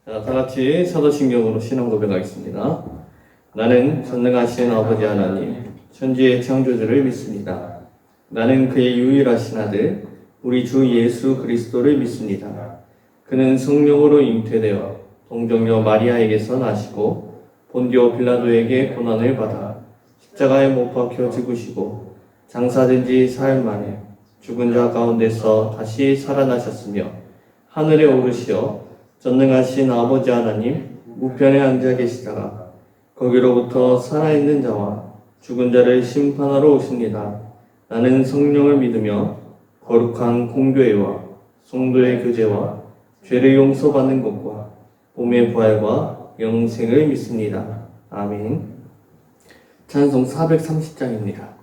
자, 다 같이 사도신경으로 신앙 고백하겠습니다. 나는 전능하신 아버지 하나님, 천지의 창조주를 믿습니다. 나는 그의 유일하신 아들, 우리 주 예수 그리스도를 믿습니다. 그는 성령으로 잉태되어 동정녀 마리아에게서 나시고 본디오 빌라도에게 고난을 받아 십자가에 못 박혀 죽으시고 장사된 지 사흘 만에 죽은 자 가운데서 다시 살아나셨으며 하늘에 오르시어 전능하신 아버지 하나님 우편에 앉아 계시다가 거기로부터 살아있는 자와 죽은 자를 심판하러 오십니다. 나는 성령을 믿으며 거룩한 공교회와 성도의 교제와 죄를 용서받는 것과 몸의 부활과 영생을 믿습니다. 아멘. 찬송 430장입니다.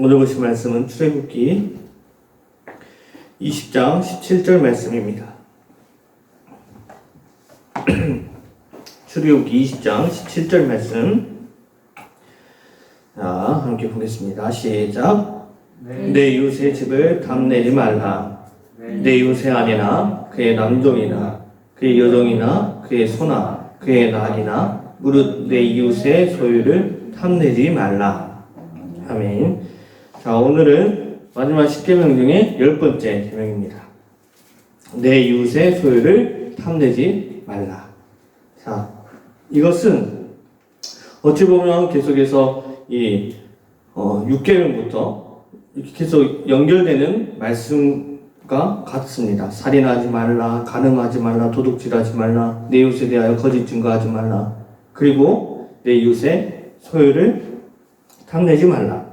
오늘 보실 말씀은 출애굽기 20장 17절 말씀입니다. 출애굽기 20장 17절 말씀. 자, 함께 보겠습니다. 시작. 내 이웃의 집을 탐내지 말라. 내 이웃의 아내나 그의 남종이나 그의 여종이나 그의 소나 그의 낙이나 무릇 내 이웃의 소유를 탐내지 말라. 아멘. 자, 오늘은 마지막 10계명 중에 10번째 계명입니다. 내 이웃의 소유를 탐내지 말라. 자, 이것은 어찌 보면 계속해서 이 6계명부터 이렇게 계속 연결되는 말씀과 같습니다. 살인하지 말라, 간음하지 말라, 도둑질하지 말라, 내 이웃에 대하여 거짓 증거하지 말라, 그리고 내 이웃의 소유를 탐내지 말라.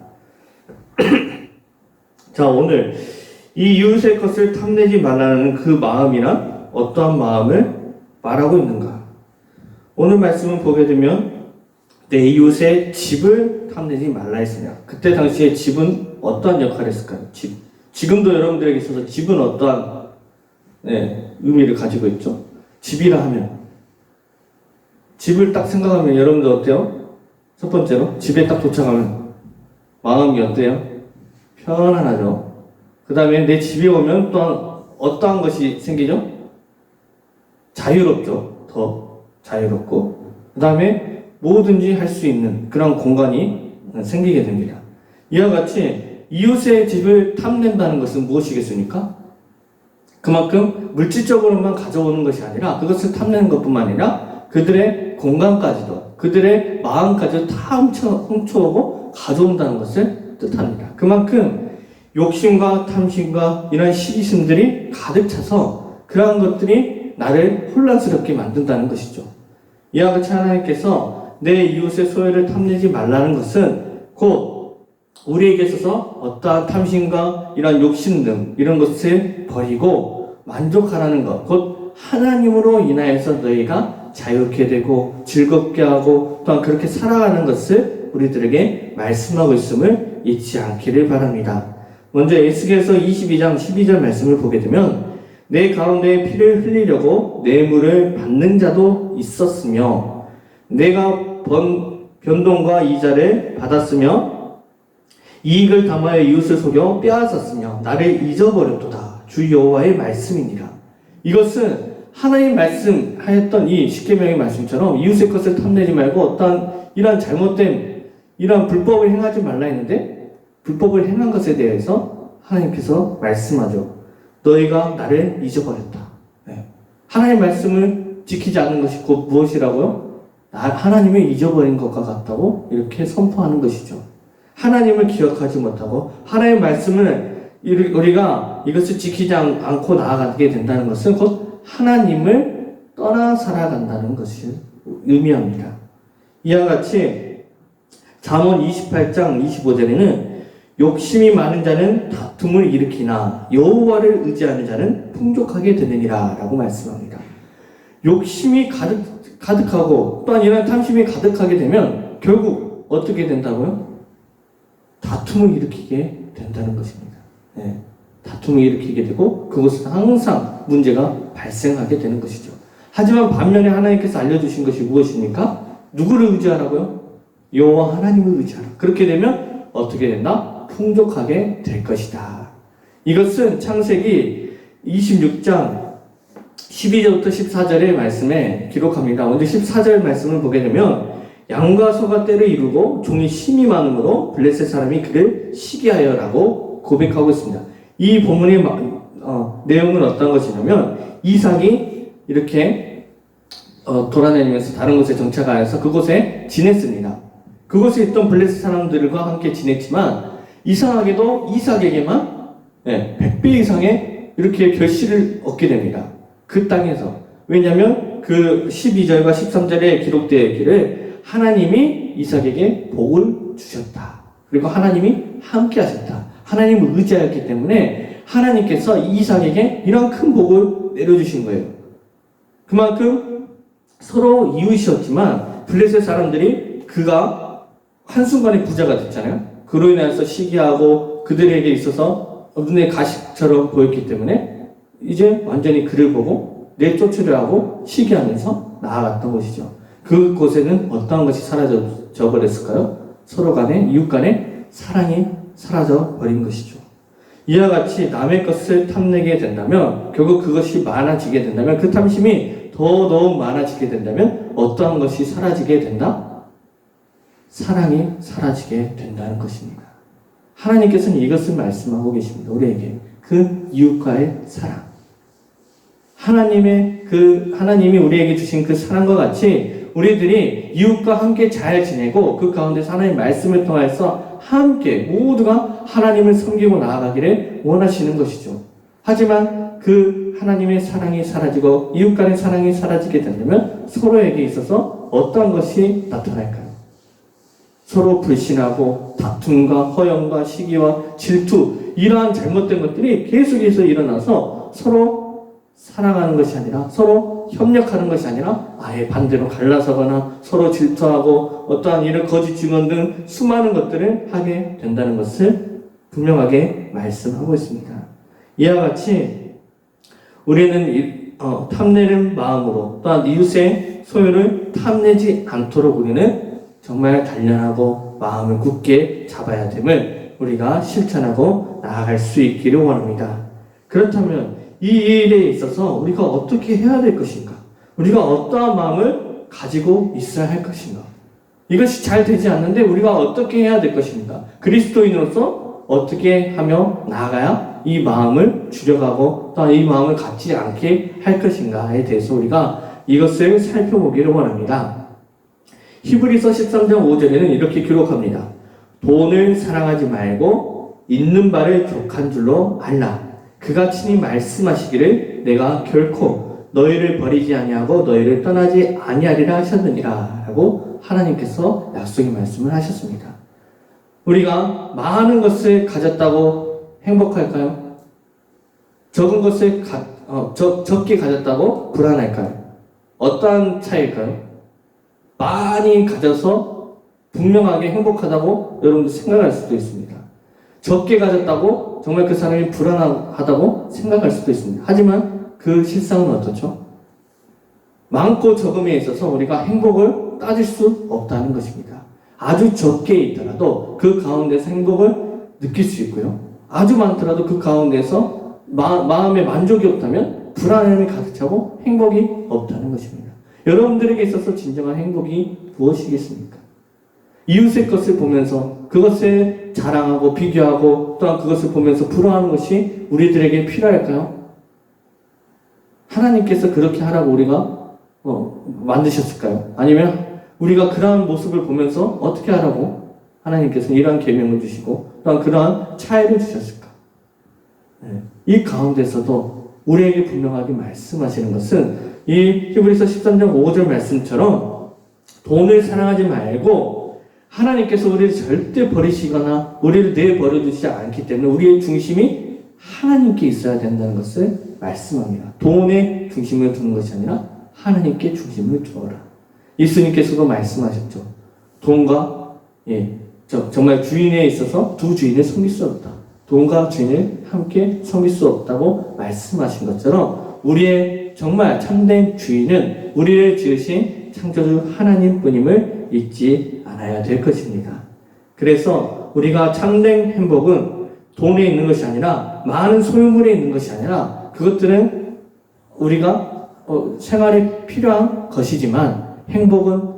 자, 오늘 이 이웃의 것을 탐내지 말라는 그 마음이란 어떠한 마음을 말하고 있는가? 오늘 말씀을 보게 되면 내 이웃의 집을 탐내지 말라 했으냐. 그때 당시에 집은 어떠한 역할을 했을까요? 집. 지금도 여러분들에게 있어서 집은 어떠한 의미를 가지고 있죠? 집이라 하면, 집을 딱 생각하면 여러분들 어때요? 첫 번째로 집에 딱 도착하면 마음이 어때요? 편안하죠. 그 다음에 내 집에 오면 또한 어떠한 것이 생기죠? 자유롭죠. 더 자유롭고 그 다음에 뭐든지 할 수 있는 그런 공간이 생기게 됩니다. 이와 같이 이웃의 집을 탐낸다는 것은 무엇이겠습니까? 그만큼 물질적으로만 가져오는 것이 아니라 그것을 탐내는 것뿐만 아니라 그들의 공간까지도 그들의 마음까지도 다 훔쳐오고 가져온다는 것을 뜻합니다. 그만큼 욕심과 탐심과 이런 시기심들이 가득 차서 그러한 것들이 나를 혼란스럽게 만든다는 것이죠. 이와 같이 하나님께서 내 이웃의 소유를 탐내지 말라는 것은 곧 우리에게 있어서 어떠한 탐심과 이런 욕심 등 이런 것을 버리고 만족하라는 것, 곧 하나님으로 인하여서 너희가 자유롭게 되고 즐겁게 하고 또한 그렇게 살아가는 것을 우리들에게 말씀하고 있음을 잊지 않기를 바랍니다. 먼저 에스겔서 22장 12절 말씀을 보게 되면 내 가운데에 피를 흘리려고 뇌물을 받는 자도 있었으며 내가 변동과 이자를 받았으며 이익을 담하여 이웃을 속여 빼앗았으며 나를 잊어버렸도다. 주 여호와의 말씀이니라. 이것은 하나님 말씀하였던 이 십계명의 말씀처럼 이웃의 것을 탐내지 말고 어떠한 이러한 잘못된 이러한 불법을 행하지 말라 했는데 불법을 행한 것에 대해서 하나님께서 말씀하죠. 너희가 나를 잊어버렸다. 네. 하나님 말씀을 지키지 않는 것이 곧 무엇이라고요? 하나님을 잊어버린 것과 같다고 이렇게 선포하는 것이죠. 하나님을 기억하지 못하고 하나님의 말씀을 우리가 이것을 지키지 않고 나아가게 된다는 것은 곧 하나님을 떠나 살아간다는 것을 의미합니다. 이와 같이 잠언 28장 25절에는 욕심이 많은 자는 다툼을 일으키나 여호와를 의지하는 자는 풍족하게 되느니라 라고 말씀합니다. 욕심이 가득하고 또한 이런 탐심이 가득하게 되면 결국 어떻게 된다고요? 다툼을 일으키게 된다는 것입니다. 네. 다툼을 일으키게 되고 그것은 항상 문제가 발생하게 되는 것이죠. 하지만 반면에 하나님께서 알려주신 것이 무엇입니까? 누구를 의지하라고요? 여호와 하나님을 의지하라. 그렇게 되면 어떻게 된다? 풍족하게 될 것이다. 이것은 창세기 26장 12절부터 14절의 말씀에 기록합니다. 먼저 14절 말씀을 보게 되면 양과 소가 때를 이루고 종이 심이 많음으로 블레셋 사람이 그를 시기하여라고 고백하고 있습니다. 이 본문의 내용은 어떤 것이냐면 이삭이 이렇게 돌아다니면서 다른 곳에 정착하여서 그곳에 지냈습니다. 그곳에 있던 블레셋 사람들과 함께 지냈지만 이상하게도 이삭에게만 100배 이상의 이렇게 결실을 얻게 됩니다. 그 땅에서. 왜냐하면 그 12절과 13절에 기록되어 있기를 하나님이 이삭에게 복을 주셨다. 그리고 하나님이 함께 하셨다. 하나님을 의지하였기 때문에 하나님께서 이삭에게 이런 큰 복을 내려주신 거예요. 그만큼 서로 이웃이었지만 블레셋 사람들이 그가 한순간에 부자가 됐잖아요. 그로 인해서 시기하고 그들에게 있어서 눈에 가식처럼 보였기 때문에 이제 완전히 그를 보고 내쫓으려 하고 시기하면서 나아갔던 것이죠. 그곳에는 어떠한 것이 사라져 버렸을까요? 서로 간에 이웃 간에 사랑이 사라져 버린 것이죠. 이와 같이 남의 것을 탐내게 된다면 결국 그것이 많아지게 된다면 그 탐심이 더더욱 많아지게 된다면 어떠한 것이 사라지게 된다? 사랑이 사라지게 된다는 것입니다. 하나님께서는 이것을 말씀하고 계십니다. 우리에게 그 이웃과의 사랑. 하나님이 우리에게 주신 그 사랑과 같이 우리들이 이웃과 함께 잘 지내고 그 가운데서 하나님의 말씀을 통해서 함께 모두가 하나님을 섬기고 나아가기를 원하시는 것이죠. 하지만 그 하나님의 사랑이 사라지고 이웃 간의 사랑이 사라지게 된다면 서로에게 있어서 어떤 것이 나타날까요? 서로 불신하고 다툼과 허영과 시기와 질투 이러한 잘못된 것들이 계속해서 일어나서 서로 사랑하는 것이 아니라 서로 협력하는 것이 아니라 아예 반대로 갈라서거나 서로 질투하고 어떠한 이런 거짓 증언 등 수많은 것들을 하게 된다는 것을 분명하게 말씀하고 있습니다. 이와 같이 우리는 탐내는 마음으로 또한 이웃의 소유를 탐내지 않도록 우리는 정말 단련하고 마음을 굳게 잡아야 됨을 우리가 실천하고 나아갈 수 있기를 원합니다. 그렇다면 이 일에 있어서 우리가 어떻게 해야 될 것인가? 우리가 어떠한 마음을 가지고 있어야 할 것인가? 이것이 잘 되지 않는데 우리가 어떻게 해야 될 것입니까? 그리스도인으로서 어떻게 하며 나아가야 이 마음을 줄여가고 또 이 마음을 갖지 않게 할 것인가에 대해서 우리가 이것을 살펴보기를 원합니다. 히브리서 13장 5절에는 이렇게 기록합니다. 돈을 사랑하지 말고 있는 바를 족한 줄로 알라. 그가 친히 말씀하시기를 내가 결코 너희를 버리지 아니하고 너희를 떠나지 아니하리라 하셨느니라 라고 하나님께서 약속의 말씀을 하셨습니다. 우리가 많은 것을 가졌다고 행복할까요? 적은 것을 적게 가졌다고 불안할까요? 어떠한 차이일까요? 많이 가져서 분명하게 행복하다고 여러분도 생각할 수도 있습니다. 적게 가졌다고 정말 그 사람이 불안하다고 생각할 수도 있습니다. 하지만 그 실상은 어떻죠? 많고 적음에 있어서 우리가 행복을 따질 수 없다는 것입니다. 아주 적게 있더라도 그 가운데서 행복을 느낄 수 있고요. 아주 많더라도 그 가운데서 마음에 만족이 없다면 불안함이 가득 차고 행복이 없다는 것입니다. 여러분들에게 있어서 진정한 행복이 무엇이겠습니까? 이웃의 것을 보면서 그것을 자랑하고 비교하고 또한 그것을 보면서 부러워하는 것이 우리들에게 필요할까요? 하나님께서 그렇게 하라고 우리가 만드셨을까요? 아니면 우리가 그러한 모습을 보면서 어떻게 하라고 하나님께서 이러한 계명을 주시고 또한 그러한 차이를 주셨을까? 이 가운데서도 우리에게 분명하게 말씀하시는 것은 이 히브리서 13장 5절 말씀처럼 돈을 사랑하지 말고 하나님께서 우리를 절대 버리시거나 우리를 내버려 두시지 않기 때문에 우리의 중심이 하나님께 있어야 된다는 것을 말씀합니다. 돈에 중심을 두는 것이 아니라 하나님께 중심을 두어라. 예수님께서도 말씀하셨죠. 돈과 정말 주인에 있어서 두 주인을 섬길 수 없다. 돈과 주인을 함께 섬길 수 없다고 말씀하신 것처럼 우리의 정말 참된 주인은 우리를 지으신 창조주 하나님뿐임을 잊지 않아야 될 것입니다. 그래서 우리가 참된 행복은 돈에 있는 것이 아니라 많은 소유물에 있는 것이 아니라 그것들은 우리가 생활에 필요한 것이지만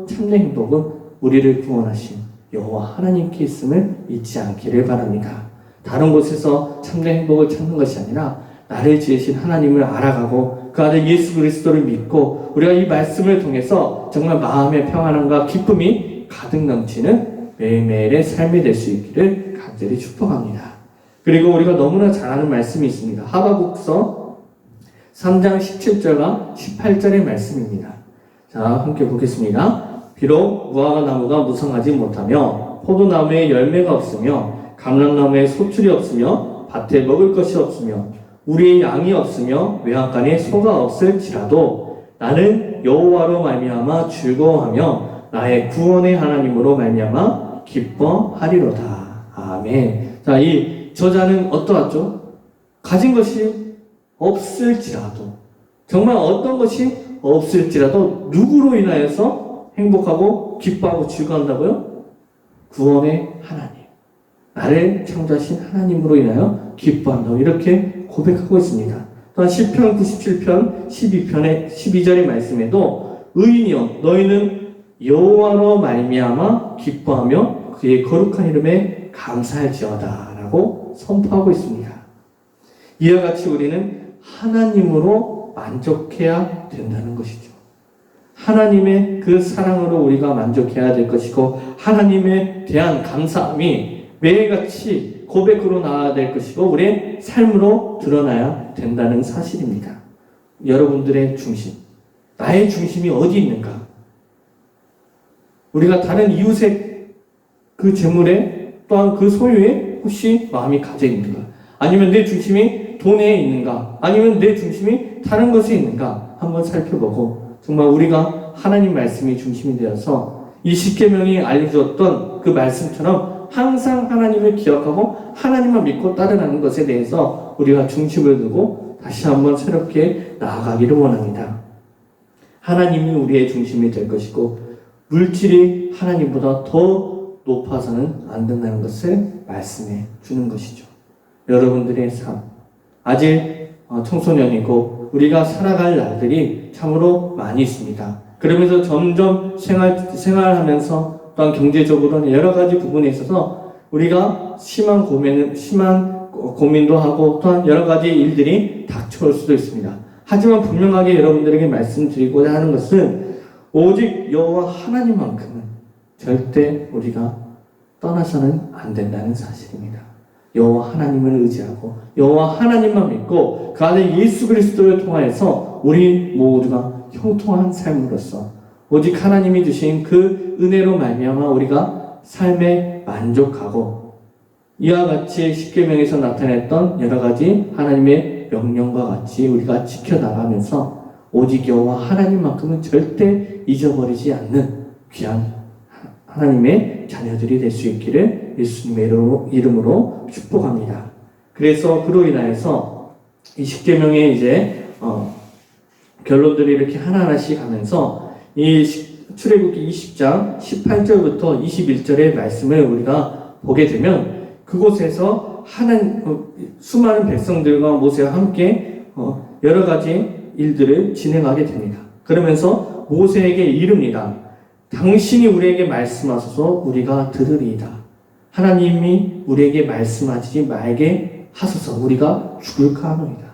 참된 행복은 우리를 구원하신 여호와 하나님께 있음을 잊지 않기를 바랍니다. 다른 곳에서 참된 행복을 찾는 것이 아니라 나를 지으신 하나님을 알아가고 그 아들 예수 그리스도를 믿고 우리가 이 말씀을 통해서 정말 마음의 평안함과 기쁨이 가득 넘치는 매일매일의 삶이 될 수 있기를 간절히 축복합니다. 그리고 우리가 너무나 잘 아는 말씀이 있습니다. 하바국서 3장 17절과 18절의 말씀입니다. 자, 함께 보겠습니다. 비록 무화과 나무가 무성하지 못하며 포도나무에 열매가 없으며 감람나무에 소출이 없으며 밭에 먹을 것이 없으며 우리의 양이 없으며 외양간에 소가 없을지라도 나는 여호와로 말미암아 즐거워하며 나의 구원의 하나님으로 말미암아 기뻐하리로다. 아멘. 자, 이 저자는 어떠하죠? 가진 것이 없을지라도 정말 어떤 것이 없을지라도 누구로 인하여서 행복하고 기뻐하고 즐거워한다고요? 구원의 하나님, 나를 창조하신 하나님으로 인하여 기뻐한다고 이렇게 고백하고 있습니다. 또한 시편 97편 12편의 12절의 말씀에도 의인이여 너희는 여호와로 말미암아 기뻐하며 그의 거룩한 이름에 감사할지어다 라고 선포하고 있습니다. 이와 같이 우리는 하나님으로 만족해야 된다는 것이죠. 하나님의 그 사랑으로 우리가 만족해야 될 것이고 하나님에 대한 감사함이 매일같이 고백으로 나와야 될 것이고 우리의 삶으로 드러나야 된다는 사실입니다. 여러분들의 중심, 나의 중심이 어디 있는가? 우리가 다른 이웃의 그 재물에 또한 그 소유에 혹시 마음이 가져 있는가? 아니면 내 중심이 돈에 있는가? 아니면 내 중심이 다른 것에 있는가? 한번 살펴보고 정말 우리가 하나님 말씀이 중심이 되어서 이 십계명이 알려주었던 그 말씀처럼 항상 하나님을 기억하고 하나님만 믿고 따르는 것에 대해서 우리가 중심을 두고 다시 한번 새롭게 나아가기를 원합니다. 하나님이 우리의 중심이 될 것이고 물질이 하나님보다 더 높아서는 안 된다는 것을 말씀해 주는 것이죠. 여러분들의 삶, 아직 청소년이고 우리가 살아갈 날들이 참으로 많이 있습니다. 그러면서 점점 생활하면서 또한 경제적으로는 여러 가지 부분에 있어서 우리가 심한 고민도 하고 또한 여러 가지 일들이 닥쳐올 수도 있습니다. 하지만 분명하게 여러분들에게 말씀드리고자 하는 것은 오직 여호와 하나님만큼은 절대 우리가 떠나서는 안 된다는 사실입니다. 여호와 하나님을 의지하고 여호와 하나님만 믿고 그 안에 예수 그리스도를 통하여서 우리 모두가 형통한 삶으로서 오직 하나님이 주신 그 은혜로 말미암아 우리가 삶에 만족하고 이와 같이 십계명에서 나타냈던 여러 가지 하나님의 명령과 같이 우리가 지켜나가면서 오직 여호와 하나님만큼은 절대 잊어버리지 않는 귀한 하나님의 자녀들이 될 수 있기를 예수님의 이름으로 축복합니다. 그래서 그로 인하여서 이 십계명의 이제 결론들이 이렇게 하나하나씩 하면서 이 출애굽기 20장 18절부터 21절의 말씀을 우리가 보게 되면 그곳에서 수많은 백성들과 모세와 함께 여러 가지 일들을 진행하게 됩니다. 그러면서 모세에게 이릅니다. 당신이 우리에게 말씀하소서 우리가 들으리이다. 하나님이 우리에게 말씀하지 말게 하소서 우리가 죽을까 하노이다.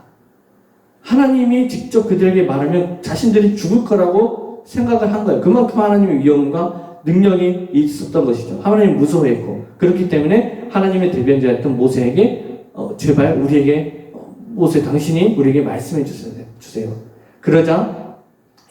하나님이 직접 그들에게 말하면 자신들이 죽을 거라고 생각을 한 거예요. 그만큼 하나님의 위엄과 능력이 있었던 것이죠. 하나님 무서워했고 그렇기 때문에 하나님의 대변자였던 모세에게 제발 우리에게 모세 당신이 우리에게 말씀해 주세요. 그러자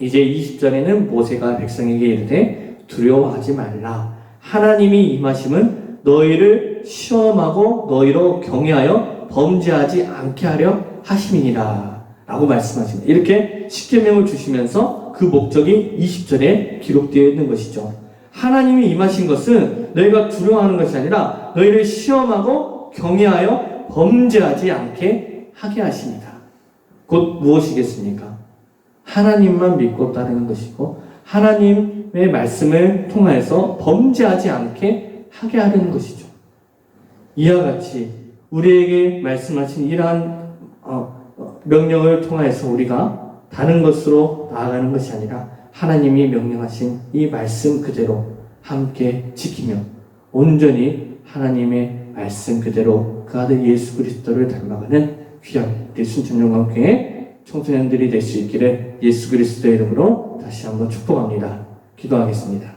이제 20절에는 모세가 백성에게 이르되 두려워하지 말라. 하나님이 임하심은 너희를 시험하고 너희로 경외하여 범죄하지 않게 하려 하심이니라 라고 말씀하십니다. 이렇게 십계명을 주시면서 그 목적이 20절에 기록되어 있는 것이죠. 하나님이 임하신 것은 너희가 두려워하는 것이 아니라 너희를 시험하고 경외하여 범죄하지 않게 하게 하십니다. 곧 무엇이겠습니까? 하나님만 믿고 따르는 것이고 하나님의 말씀을 통하여서 범죄하지 않게 하게 하려는 것이죠. 이와 같이 우리에게 말씀하신 이러한 명령을 통하여서 우리가 다른 것으로 나아가는 것이 아니라 하나님이 명령하신 이 말씀 그대로 함께 지키며 온전히 하나님의 말씀 그대로 그 아들 예수 그리스도를 닮아가는 귀한 우리 순천영광교회 청소년들이 될 수 있기를 예수 그리스도의 이름으로 다시 한번 축복합니다. 기도하겠습니다.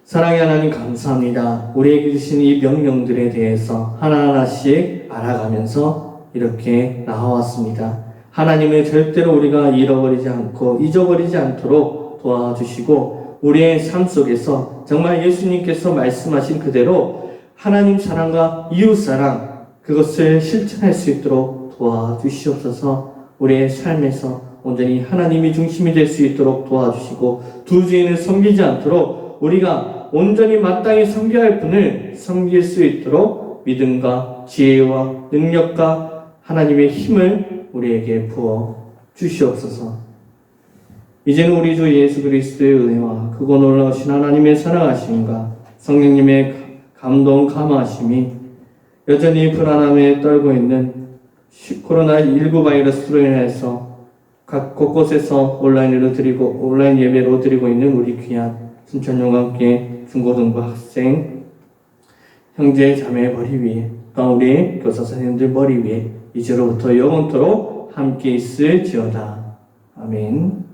사랑의 하나님 감사합니다. 우리에게 주신 이 명령들에 대해서 하나하나씩 알아가면서 이렇게 나와왔습니다. 하나님을 절대로 우리가 잃어버리지 않고 잊어버리지 않도록 도와주시고 우리의 삶 속에서 정말 예수님께서 말씀하신 그대로 하나님 사랑과 이웃 사랑 그것을 실천할 수 있도록 도와주시옵소서. 우리의 삶에서 온전히 하나님이 중심이 될 수 있도록 도와주시고 두 주인을 섬기지 않도록 우리가 온전히 마땅히 섬겨야 할 분을 섬길 수 있도록 믿음과 지혜와 능력과 하나님의 힘을 우리에게 부어 주시옵소서. 이제는 우리 주 예수 그리스도의 은혜와 크고 놀라우신 하나님의 사랑하심과 성령님의 감동 감화하심이 여전히 불안함에 떨고 있는 코로나19 바이러스로 인해서 각 곳곳에서 온라인 예배로 드리고 있는 우리 귀한 순천용광교회 중고등부 학생 형제 자매 머리 위에 또 우리 교사 선생님들 머리 위에 이제로부터 영원토록 함께 있을지어다. 아멘.